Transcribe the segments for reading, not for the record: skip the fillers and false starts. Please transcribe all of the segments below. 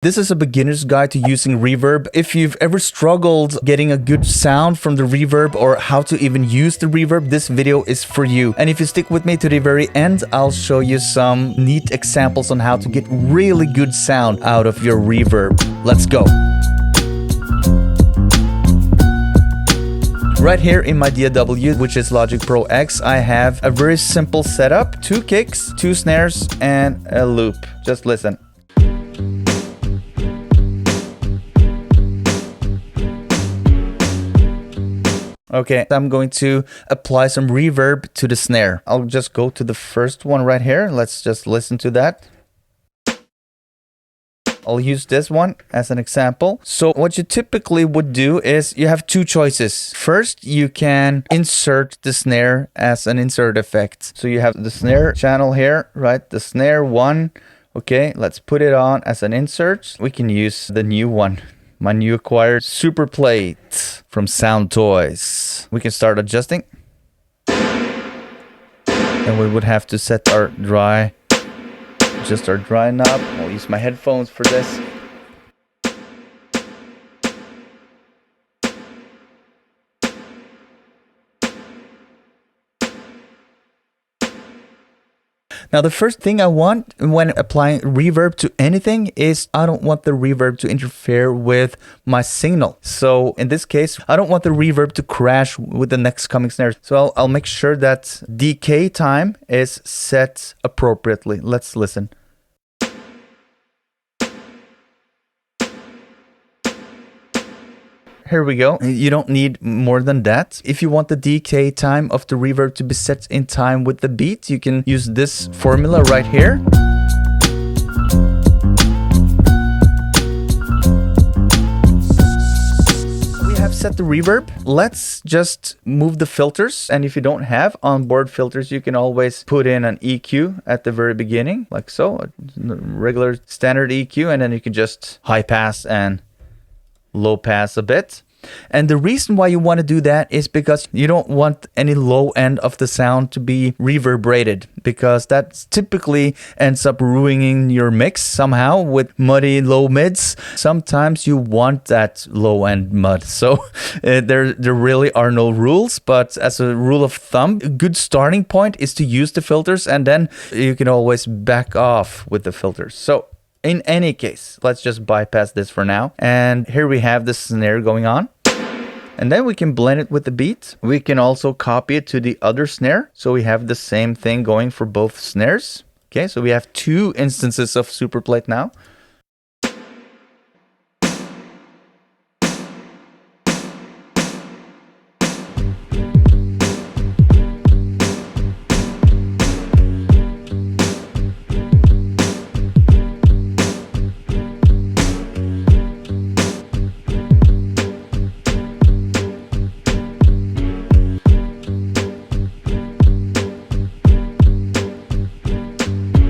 This is a beginner's guide to using reverb. If you've ever struggled getting a good sound from the reverb or how to even use the reverb, this video is for you. And if you stick with me to the very end, I'll show you some neat examples on how to get really good sound out of your reverb. Let's go. Right here in my DAW, which is Logic Pro X, I have a very simple setup: 2 kicks, 2 snares, and a loop. Just listen. Okay, I'm going to apply some reverb to the snare. I'll just go to the first one right here. Let's just listen to that. I'll use this one as an example. So what you typically would do is you have 2 choices. First, you can insert the snare as an insert effect. So you have the snare channel here, right? The snare 1. Okay, let's put it on as an insert. We can use the new one. My new acquired super plate from Sound Toys. We can start adjusting. And we would have to set our dry, just our dry knob. I'll use my headphones for this. Now, the first thing I want when applying reverb to anything is I don't want the reverb to interfere with my signal. So in this case, I don't want the reverb to crash with the next coming snare. So I'll make sure that decay time is set appropriately. Let's listen. Here we go. You don't need more than that. If you want the decay time of the reverb to be set in time with the beat, you can use this formula right here. We have set the reverb. Let's just move the filters. And if you don't have onboard filters, you can always put in an EQ at the very beginning, like so, a regular standard EQ, and then you can just high pass and low pass a bit. And the reason why you want to do that is because you don't want any low end of the sound to be reverberated, because that typically ends up ruining your mix somehow with muddy low mids. Sometimes you want that low end mud. So there really are no rules, but as a rule of thumb, a good starting point is to use the filters, and then you can always back off with the filters. So in any case, let's just bypass this for now. And here we have the snare going on. And then we can blend it with the beat. We can also copy it to the other snare. So we have the same thing going for both snares. Okay, so we have 2 instances of superplate now.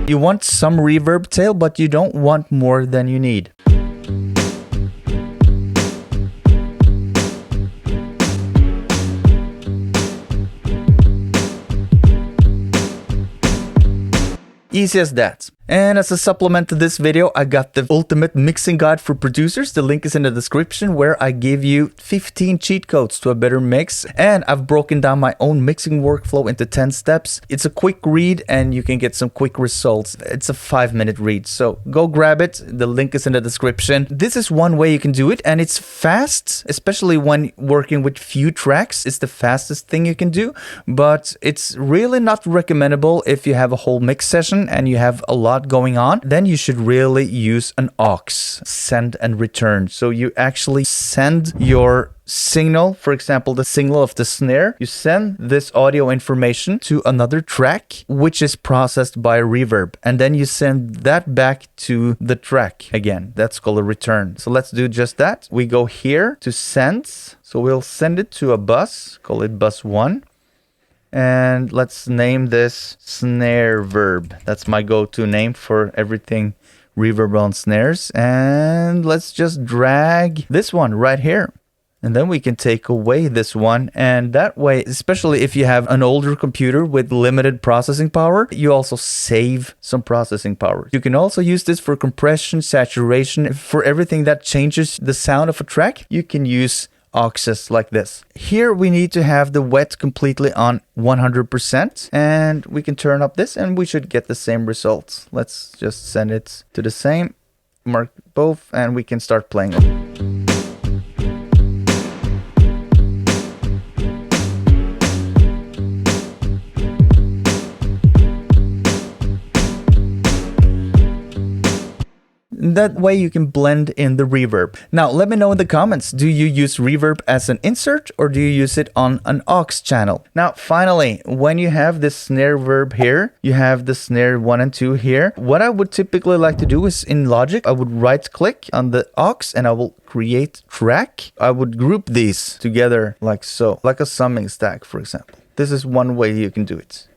You want some reverb tail, but you don't want more than you need. Easy as that. And as a supplement to this video, I got the ultimate mixing guide for producers. The link is in the description, where I give you 15 cheat codes to a better mix. And I've broken down my own mixing workflow into 10 steps. It's a quick read and you can get some quick results. It's a 5-minute read. So go grab it. The link is in the description. This is one way you can do it, and it's fast, especially when working with few tracks. It's the fastest thing you can do, but it's really not recommendable if you have a whole mix session and you have a lot going on. Then you should really use an aux, send and return. So you actually send your signal, for example, the signal of the snare, you send this audio information to another track, which is processed by reverb. And then you send that back to the track again. That's called a return. So let's do just that. We go here to send. So we'll send it to a bus, call it bus 1. And let's name this snare verb. That's my go-to name for everything reverb on snares. And let's just drag this one right here. And then we can take away this one, and that way, especially if you have an older computer with limited processing power, you also save some processing power. You can also use this for compression, saturation, for everything that changes the sound of a track. You can use auxes like this. Here we need to have the wet completely on 100%, and we can turn up this and we should get the same results. Let's just send it to the same, mark both, and we can start playing it. That way you can blend in the reverb. Now let me know in the comments, do you use reverb as an insert or do you use it on an aux channel? Now finally, when you have this snare verb here, you have the snare 1 and 2 here. What I would typically like to do is in Logic, I would right click on the aux and I will create track. I would group these together like so, like a summing stack, for example. This is one way you can do it.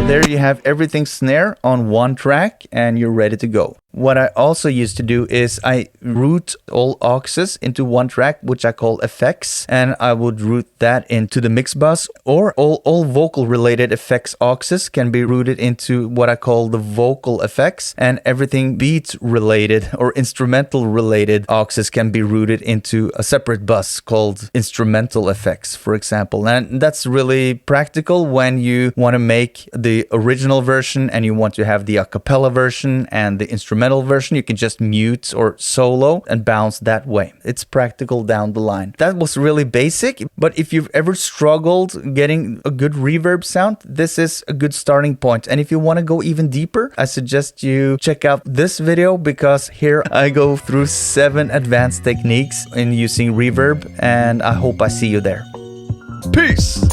There you have everything snare on one track and you're ready to go. What I also used to do is I route all auxes into one track, which I call effects, and I would route that into the mix bus, or all vocal related effects auxes can be routed into what I call the vocal effects, and everything beat related or instrumental related auxes can be routed into a separate bus called instrumental effects, for example. And that's really practical when you want to make the original version and you want to have the a cappella version and the instrumental version. You can just mute or solo and bounce that way. It's practical down the line. That was really basic, but if you've ever struggled getting a good reverb sound, this is a good starting point. And if you want to go even deeper, I suggest you check out this video, because here I go through 7 advanced techniques in using reverb, and I hope I see you there. Peace!